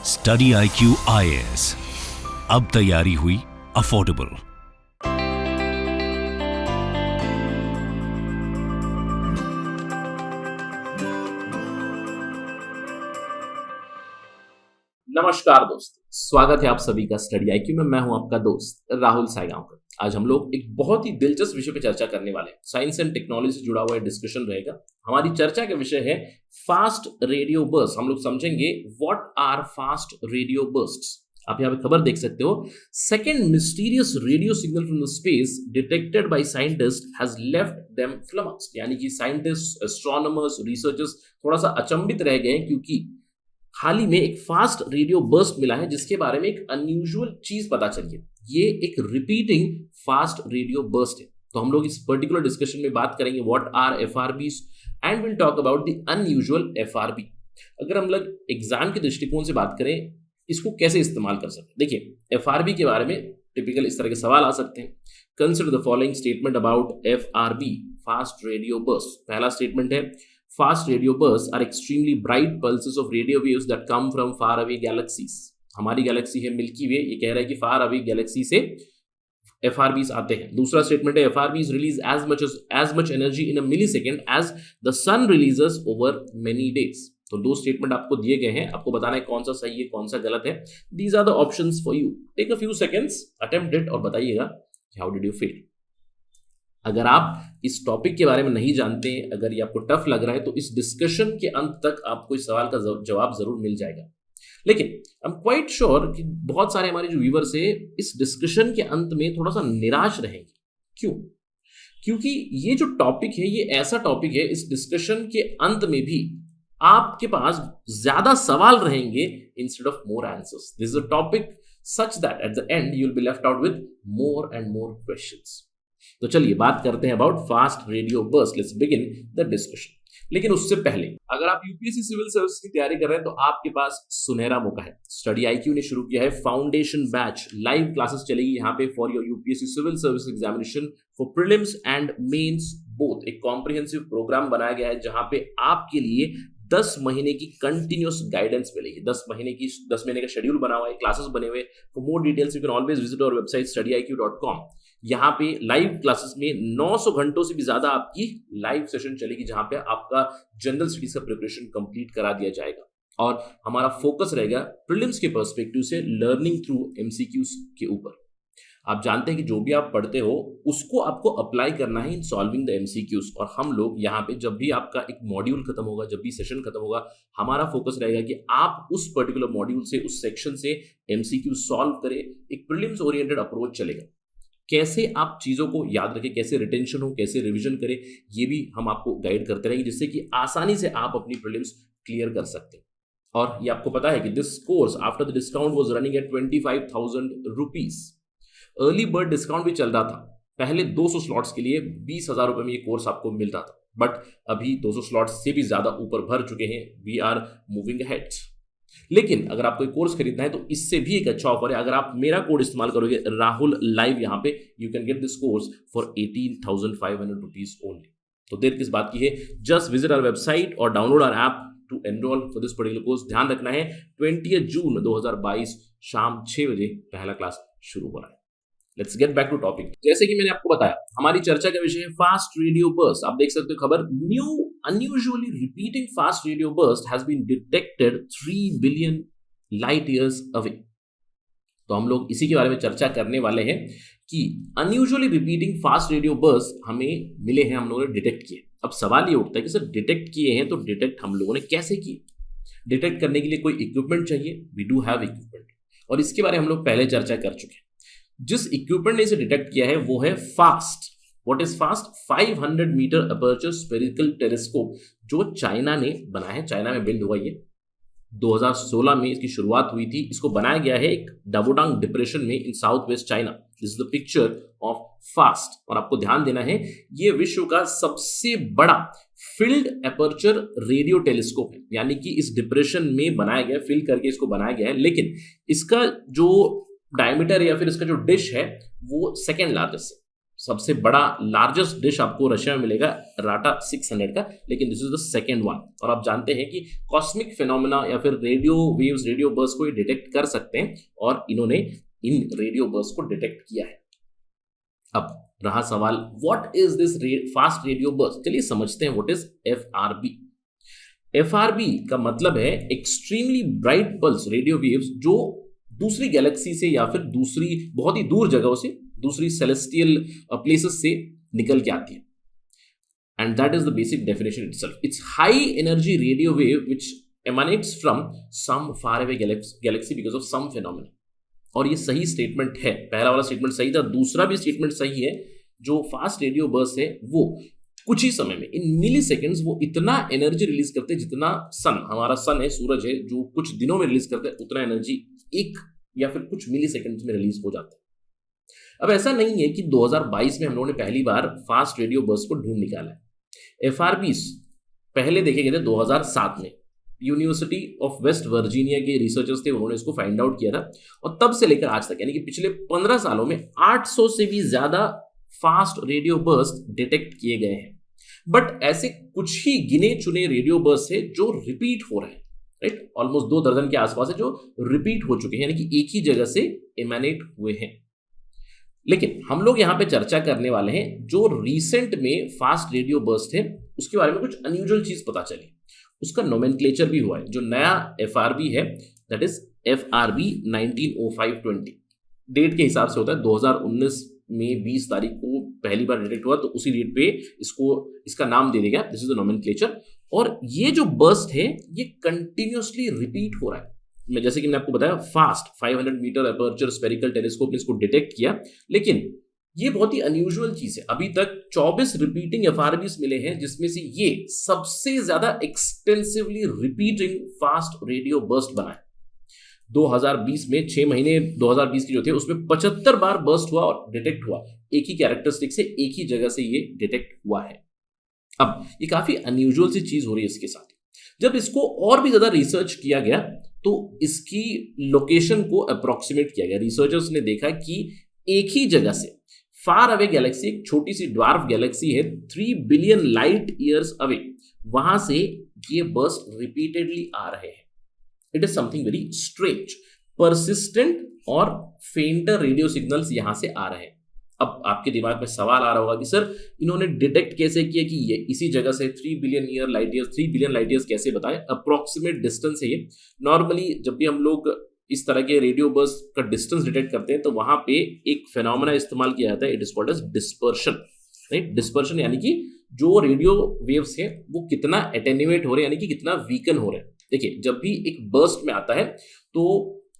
Study IQ IAS, अब तैयारी हुई अफोर्डेबल। नमस्कार दोस्तों, स्वागत है आप सभी का स्टडी IQ में। मैं हूं आपका दोस्त राहुल सायगांवकर। आज हम लोग एक बहुत ही दिलचस्प विषय पर चर्चा करने वाले हैं। साइंस एंड टेक्नोलॉजी से जुड़ा हुआ डिस्कशन रहेगा। हमारी चर्चा का विषय है फास्ट रेडियो बर्स्ट। हम लोग समझेंगे what are fast radio bursts. आप यहाँ पे खबर देख सकते हो, second mysterious radio signal from the space detected by scientist has left them flummoxed. यानी कि साइंटिस्ट, एस्ट्रोनॉमर्स, रिसर्चर्स थोड़ा सा अचंभित रह गए क्योंकि हाल ही में एक फास्ट रेडियो बर्स्ट मिला है जिसके बारे में एक अनयूजुअल चीज पता चली है। ये एक रिपीटिंग फास्ट रेडियो बर्स्ट है। तो हम लोग इस पर्टिकुलर डिस्कशन में बात करेंगे what are FRBs and will talk about the unusual FRB। अगर हम लोग एग्जाम के दृष्टिकोण से बात करें, इसको कैसे इस्तेमाल कर सकते हैं। देखिए, FRB के बारे में टिपिकल इस तरह के सवाल आ सकते हैं। Consider the following statement about FRB, fast radio burst. पहला स्टेटमेंट है, fast radio bursts are extremely bright pulses of radio waves that come from far away galaxies। हमारी गैलेक्सी है मिल्की वे, ये कह रहा है कि फार अवे गैलेक्सी से FRBs आते हैं। दूसरा स्टेटमेंट है, FRBs release as much energy in a millisecond as the sun releases over many days। तो दो स्टेटमेंट आपको दिए गए हैं, आपको बताना है कौन सा सही है कौन सा गलत है। These are the options for you। Take a few seconds, attempt it और बताइएगा how did you feel। अगर आप इस टॉपिक के बारे में नहीं जानते, अगर ये आपको टफ लग रहा है, तो इस डिस्कशन के अंत तक आपको इस सवाल का जवाब जरूर मिल जाएगा। लेकिन आई एम क्वाइट श्योर कि बहुत सारे हमारे जो व्यूअर्स है इस डिस्कशन के अंत में थोड़ा सा निराश रहेंगे। क्यों? क्योंकि ये जो टॉपिक है ये ऐसा टॉपिक है, इस डिस्कशन के अंत में भी आपके पास ज्यादा सवाल रहेंगे instead of more answers. This is a topic such that at the and you will be left out with more and more questions. तो चलिए बात करते हैं about fast radio burst. Let's begin the discussion. लेकिन उससे पहले, अगर आप यूपीएससी सिविल सर्विस की तैयारी कर रहे हैं तो आपके पास सुनहरा मौका है। स्टडी IQ ने शुरू किया है फाउंडेशन बैच। लाइव क्लासेस चलेगी यहाँ पे for your UPSC civil service examination for prelims and mains both. एक कॉम्प्रिहेंसिव प्रोग्राम बनाया गया है जहां पे आपके लिए 10 महीने की कंटिन्यूअस गाइडेंस मिलेगी। 10 महीने का शेड्यूल बना हुआ है, क्लासेस बने हुए। For more details you can always visit our website studiiq.com। यहाँ पे लाइव क्लासेस में 900 घंटों से भी ज्यादा आपकी लाइव सेशन चलेगी जहां पे आपका जनरल स्टडीज का प्रिपरेशन कंप्लीट करा दिया जाएगा। और हमारा फोकस रहेगा प्रीलिम्स के पर्सपेक्टिव से लर्निंग थ्रू MCQs के ऊपर। आप जानते हैं कि जो भी आप पढ़ते हो उसको आपको अप्लाई करना है इन सॉल्विंग द MCQs। और हम लोग यहाँ पे जब भी आपका एक मॉड्यूल खत्म होगा, जब भी सेशन खत्म होगा, हमारा फोकस रहेगा कि आप उस पर्टिकुलर मॉड्यूल से, उस सेक्शन से MCQ सॉल्व करें। एक प्रीलिम्स ओरिएंटेड अप्रोच चलेगा। कैसे आप चीजों को याद रखें, कैसे रिटेंशन हो, कैसे रिवीजन करें, ये भी हम आपको गाइड करते रहेंगे जिससे कि आसानी से आप अपनी प्रीलिम्स क्लियर कर सकते हैं। और ये आपको पता है कि this course after the discount was running at 25,000 rupees. Early bird discount भी चल रहा था। पहले 200 स्लॉट्स के लिए 20,000 रुपए में ये कोर्स आपको मिलता था, बट अभी 200 स्लॉट्स से भी ज्यादा ऊपर भर चुके हैं। We are moving ahead. लेकिन अगर आपको कोर्स खरीदना है तो इससे भी एक अच्छा ऑफर है। अगर आप मेरा कोड इस्तेमाल करोगे राहुल लाइव, यहाँ पे you can get this course for 18,500 rupees only. तो देर किस बात की है, जस्ट विजिट आवर वेबसाइट और download our app to enrol for this particular course. ध्यान रखना है 20 जून 2022 शाम 6 बजे पहला क्लास शुरू हो रहा है। Let's get back to topic. जैसे कि मैंने आपको बताया, हमारी चर्चा का विषय है फास्ट रेडियो बर्स्ट। आप देख सकते हो खबर, new unusually repeating fast radio burst has been detected 3 billion light years away। तो हम लोग इसी के बारे में चर्चा करने वाले हैं कि unusually repeating fast radio burst हमें मिले हैं, हम लोगों ने डिटेक्ट किए। अब सवाल ये उठता है कि सर डिटेक्ट किए हैं तो डिटेक्ट हम लोगों ने कैसे किए। डिटेक्ट करने के लिए कोई इक्विपमेंट चाहिए। वी डू हैव इक्विपमेंट और इसके बारे में हम लोग पहले चर्चा कर चुके हैं। जिस इक्विपमेंट ने इसे डिटेक्ट किया है वो है fast. What is fast? 500 metre aperture spherical telescope जो चाइना ने बनाया है। चाइना में बिल्ड हुआ ये 2016 में इसकी शुरुआत हुई थी। इसको बनाया गया है एक डाबोडांग डिप्रेशन में in south west China. This is the picture of FAST. और आपको ध्यान देना है ये विश्व का सबसे बड़ा फील्ड अपर्चर रेडियो टेलीस्कोप है। यानी कि इस डिप्रेशन में बनाया गया, फिल करके इसको बनाया गया है। लेकिन इसका जो डायमीटर या फिर इसका जो डिश है वो सेकेंड लार्जेस्ट है। सबसे बड़ा लार्जेस्ट डिश आपको रशिया में मिलेगा राटा 600 का, लेकिन this is the second one. और आप जानते हैं कि कॉस्मिक फिनोमेना या फिर रेडियो वेव्स, रेडियो बर्स्ट को डिटेक्ट कर सकते हैं, और इन्होंने इन रेडियो बर्स्ट को डिटेक्ट किया है। अब रहा सवाल, what is this fast radio burst? चलिए समझते हैं व्हाट इज एफआरबी। एफआरबी का मतलब है extremely bright pulse radio waves, जो दूसरी गैलेक्सी से या फिर दूसरी बहुत ही दूर जगहों से, दूसरी सेलेस्टियल प्लेसेस से निकल के आती है। And that is the basic definition itself. It's high energy radio wave which emanates from some far away galaxy because of some phenomena. और ये सही स्टेटमेंट है, पहला वाला स्टेटमेंट सही था, दूसरा भी स्टेटमेंट सही है। जो फास्ट रेडियो बर्स्ट है वो कुछ ही समय में, इन मिली सेकेंड्स, वो इतना एनर्जी रिलीज करते हैं जितना सन, हमारा सन है, सूरज है, जो कुछ दिनों में रिलीज करते हैं, उतना एनर्जी एक या फिर कुछ मिली सेकेंड्स में रिलीज हो जाता है। अब ऐसा नहीं है कि 2022 में हम लोगों ने पहली बार फास्ट रेडियो बर्स्ट को ढूंढ निकाला है। एफआरबीज पहले देखे गए थे 2007 में। यूनिवर्सिटी ऑफ वेस्ट वर्जीनिया के रिसर्चर्स थे, उन्होंने इसको फाइंड आउट किया था, और तब से लेकर आज तक यानी कि पिछले 15 सालों में 800 से भी ज्यादा फास्ट रेडियो बर्स्ट डिटेक्ट किए गए हैं। बट ऐसे कुछ ही गिने चुने रेडियो बर्स्ट है जो रिपीट हो रहे हैं, राइट? ऑलमोस्ट 2 दर्जन के आसपास है जो रिपीट हो चुके हैं, यानी कि एक ही जगह से एमानेट हुए हैं। लेकिन हम लोग यहां पे चर्चा करने वाले हैं जो रिसेंट में फास्ट रेडियो बर्स्ट है, उसके बारे में कुछ अनयूजुअल चीज पता चली, उसका नोमेनक्लेचर भी हुआ है। जो नया एफआरबी है दैट इज एफआरबी 190520, डेट के हिसाब से होता है। 2019 में 20 तारीख को पहली बार डिटेक्ट हुआ, तो उसी डेट पे इसका नाम दे देगा, दिस इज द नोमेनक्लेचर। और ये जो बर्स्ट है ये कंटिन्यूअसली रिपीट हो रहा है। मैं जैसे कि मैंने आपको बताया, fast 500 metre aperture spherical telescope ने इसको डिटेक्ट किया, लेकिन ये बहुत ही अनयूजुअल चीज है। अभी तक 24 रिपीटिंग एफआरबीज मिले हैं, जिसमें से ये सबसे ज्यादा extensively repeating fast radio burst बना है। 2020 में 6 महीने 2020 की जो थे उसमें 75 बार बर्स्ट हुआ और डिटेक्ट हुआ, एक ही कैरेक्टरिस्टिक से, एक ही जगह से ये डिटेक्ट हुआ है। अब ये काफी अनयूजुअल सी चीज हो रही है इसके साथ। जब इसको और भी ज्यादा रिसर्च किया गया तो इसकी लोकेशन को अप्रोक्सीमेट किया गया। रिसर्चर्स ने देखा कि एक ही जगह से फार अवे गैलेक्सी, एक छोटी सी ड्वार्फ गैलेक्सी है 3 बिलियन लाइट ईयर्स अवे, वहां से ये बर्स्ट रिपीटेडली आ रहे हैं। It is something very strange, persistent और फेंटर रेडियो सिग्नल्स यहां से आ रहे हैं। अब आपके दिमाग में सवाल आ रहा होगा कि सर इन्होंने डिटेक्ट कैसे किया कि ये इसी जगह से 3 बिलियन लाइट ईयर्स कैसे बताएं? अप्रोक्सीमेट डिस्टेंस है ये। नॉर्मली जब भी हम लोग इस तरह के रेडियो बर्स्ट का डिस्टेंस डिटेक्ट करते हैं तो वहां पे एक फिनोमेना इस्तेमाल किया जाता है, it is called as dispersion, right? Dispersion यानी कि जो रेडियो वेव्स है वो कितना एटेन्यूएट हो रहे हैं, यानी कि कितना वीकन हो रहे हैं। देखिए, जब भी एक बर्स्ट में आता है तो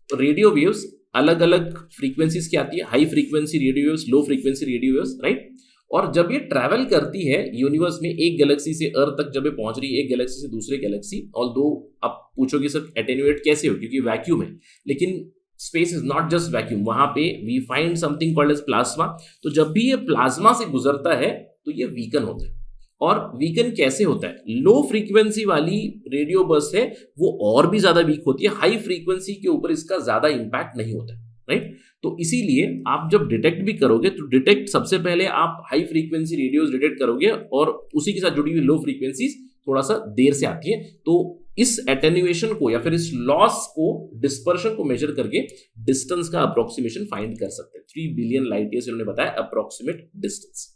रेडियो वेव्स अलग अलग फ्रीक्वेंसीज की आती है, high frequency radio waves, low frequency radio waves, right? और जब ये ट्रैवल करती है यूनिवर्स में, एक गैलेक्सी से अर्थ तक जब ये पहुंच रही है, एक गैलेक्सी से दूसरे गैलेक्सी, ऑल्दो आप पूछोगे सर एटेन्यूएट कैसे हो, क्योंकि वैक्यूम है, लेकिन space is not just vacuum, वहां पे we find something called as plasma. तो जब भी ये प्लाज्मा से गुजरता है तो ये वीकन होता है। और वीकन कैसे होता है? लो फ्रीक्वेंसी वाली रेडियो बर्स्ट है वो और भी ज्यादा वीक होती है, हाई फ्रीक्वेंसी के ऊपर इसका ज्यादा इंपैक्ट नहीं होता है, राइट? तो इसीलिए आप जब डिटेक्ट भी करोगे तो डिटेक्ट सबसे पहले आप हाई फ्रीक्वेंसी रेडियोस डिटेक्ट करोगे, और उसी के साथ जुड़ी हुई लो फ्रीक्वेंसीज थोड़ा सा देर से आती है। तो इस एटेन्युएशन को या फिर इस लॉस को, डिस्पर्शन को मेजर करके डिस्टेंस का अप्रोक्सीमेशन फाइंड कर सकते हैं। 3 बिलियन लाइट ईयर्स इन्होंने बताया अप्रोक्सीमेट डिस्टेंस।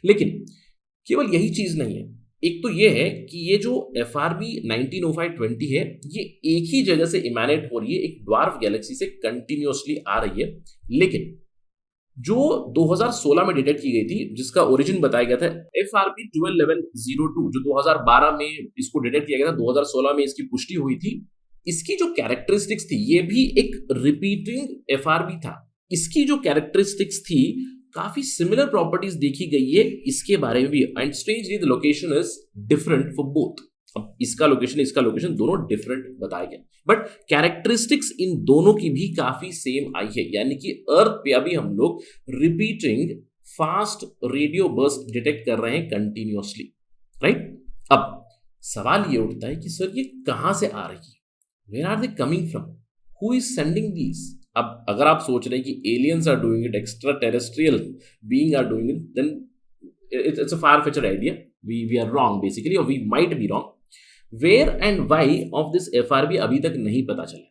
लेकिन केवल यही चीज नहीं है, एक तो ये है कि ये जो एफआरबी 190520 है ये एक ही जगह से इमैनेट हो रही है, एक ड्वार्फ गैलेक्सी से कंटिन्यूअसली आ रही है। लेकिन जो 2016 में डिटेक्ट की गई थी, जिसका ओरिजिन बताया गया था एफआरबी 121102, जो 2012 में इसको डिटेक्ट किया गया था, 2016 में इसकी पुष्टि हुई थी। इसकी जो कैरेक्टरिस्टिक्स थी, ये भी एक रिपीटिंग एफआरबी था। इसकी जो कैरेक्टरिस्टिक्स थी, काफी सिमिलर प्रॉपर्टीज देखी गई है इसके बारे में भी, and strangely the location is different for both. अब इसका लोकेशन दोनों डिफरेंट बताए गए, बट कैरेक्टरिस्टिक्स इन दोनों की भी काफी सेम आई है, यानी कि अर्थ पे अभी हम लोग repeating fast radio burst detect कर रहे हैं कंटिन्यूअसली, राइट? अब सवाल ये उठता है कि सर ये कहां से आ रही है, where are they coming from, who is sending these? अब अगर आप सोच रहे हैं कि aliens are doing it, extraterrestrial being are doing it, then it's a far-fetched idea. We are wrong basically, or we might be wrong. Where and why of this FRB अभी तक नहीं पता चला.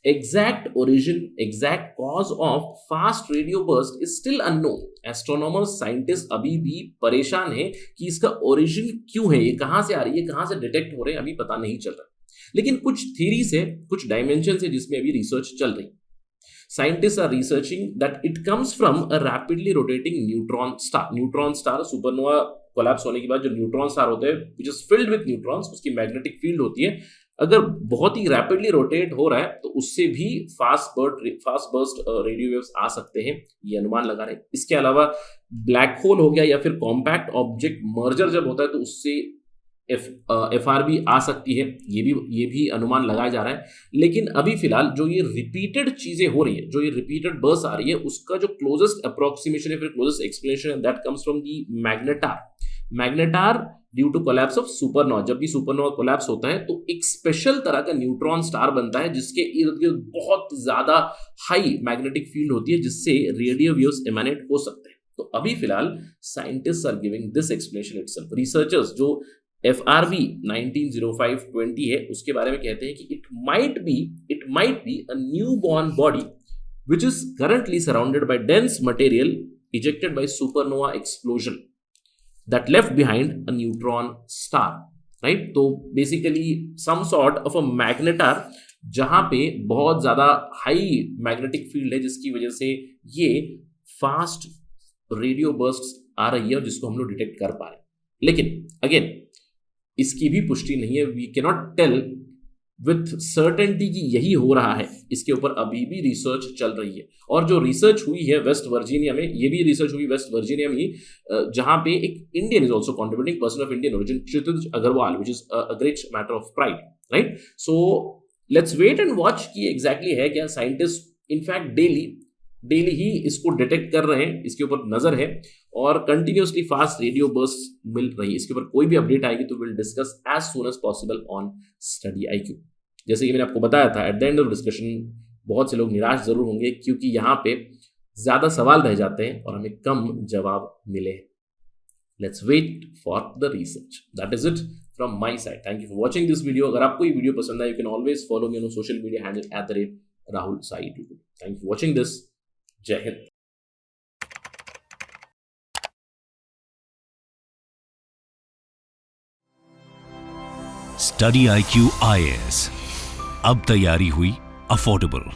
Exact origin, exact cause of fast radio burst is still unknown. Astronomers, scientists अभी भी परेशान हैं कि इसका origin क्यों है, ये कहाँ से आ रही है, कहाँ से डिटेक्ट हो रहे हैं, अभी पता नहीं चल रहा. लेकिन कुछ थ्योरी से, कुछ डायमेंशन से जिसमें अभी रिसर्च चल रही. Scientists are researching that it comes from a rapidly rotating neutron star. Neutron star supernova collapse होने के बाद जो न्यूट्रॉन स्टार होते हैं, which is filled with neutrons, उसकी मैग्नेटिक फील्ड होती है, अगर बहुत ही रैपिडली रोटेट हो रहा है तो उससे भी फास्ट बर्स्ट रेडियो वेव्स आ सकते हैं, ये अनुमान लगा रहे हैं. इसके अलावा ब्लैक होल हो गया या फिर कॉम्पैक्ट ऑब्जेक्ट मर्जर जब होता है तो उससे FRB आ सकती है, ये भी अनुमान लगाया जा रहा है. लेकिन अभी फिलहाल जो ये रिपीटेड चीजें हो रही है, जो ये रिपीटेड बर्स्ट आ रही है, उसका जो क्लोजेस्ट अप्रोक्सीमेशन है, फिर क्लोजेस्ट एक्सप्लेनेशन है, that comes from the magnetar due to collapse of supernova. जब भी सुपरनोवा कोलैप्स होता है तो एक स्पेशल तरह का न्यूट्रॉन स्टार बनता है जिसके इर्द गिर्द बहुत ज्यादा हाई मैग्नेटिक फील्ड होती है जिससे रेडियो वेव्स एमिनेट हो सकते हैं. तो अभी फिलहाल scientist are giving this explanation itself. Researchers जो FRB 190520 है उसके बारे में कहते हैं कि it might be a newborn body which is currently surrounded by dense material ejected by supernova explosion that left behind a neutron star, right? तो basically some sort of a magnetar जहां पे बहुत ज्यादा हाई मैग्नेटिक फील्ड है जिसकी वजह से ये फास्ट रेडियो बर्स्ट आ रही है और जिसको हम लोग डिटेक्ट कर पा रहे हैं. लेकिन अगेन इसकी भी पुष्टि नहीं है. We cannot tell with certainty कि यही हो रहा है. इसके ऊपर अभी भी रिसर्च चल रही है. और जो रिसर्च हुई है वेस्ट वर्जीनिया में, ये भी रिसर्च हुई वेस्ट वर्जीनिया में ही, जहां पे एक Indian is also contributing, person of Indian origin, Kshitij Agarwal, which is a great matter of pride, right? So let's wait and watch कि एग्जैक्टली है क्या. साइंटिस्ट इनफैक्ट डेली ही इसको डिटेक्ट कर रहे हैं, इसके ऊपर नजर है और कंटिन्यूसली फास्ट रेडियो बर्स्ट मिल रही है. इसके ऊपर कोई भी अपडेट आएगी तो will discuss as soon as possible on study IQ. जैसे कि मैंने आपको बताया था, at the end of discussion बहुत से लोग निराश जरूर होंगे क्योंकि यहाँ पे ज्यादा सवाल रह जाते हैं और हमें कम जवाब मिले हैं. Let's wait for the research. That is it from my side. Thank you for watching this video. अगर आपको ये वीडियो पसंद आए, you can always follow me on social media handle @Rahul Sai. Thank you for watching this. जय Hind. Study IQ IAS अब तैयारी हुई affordable.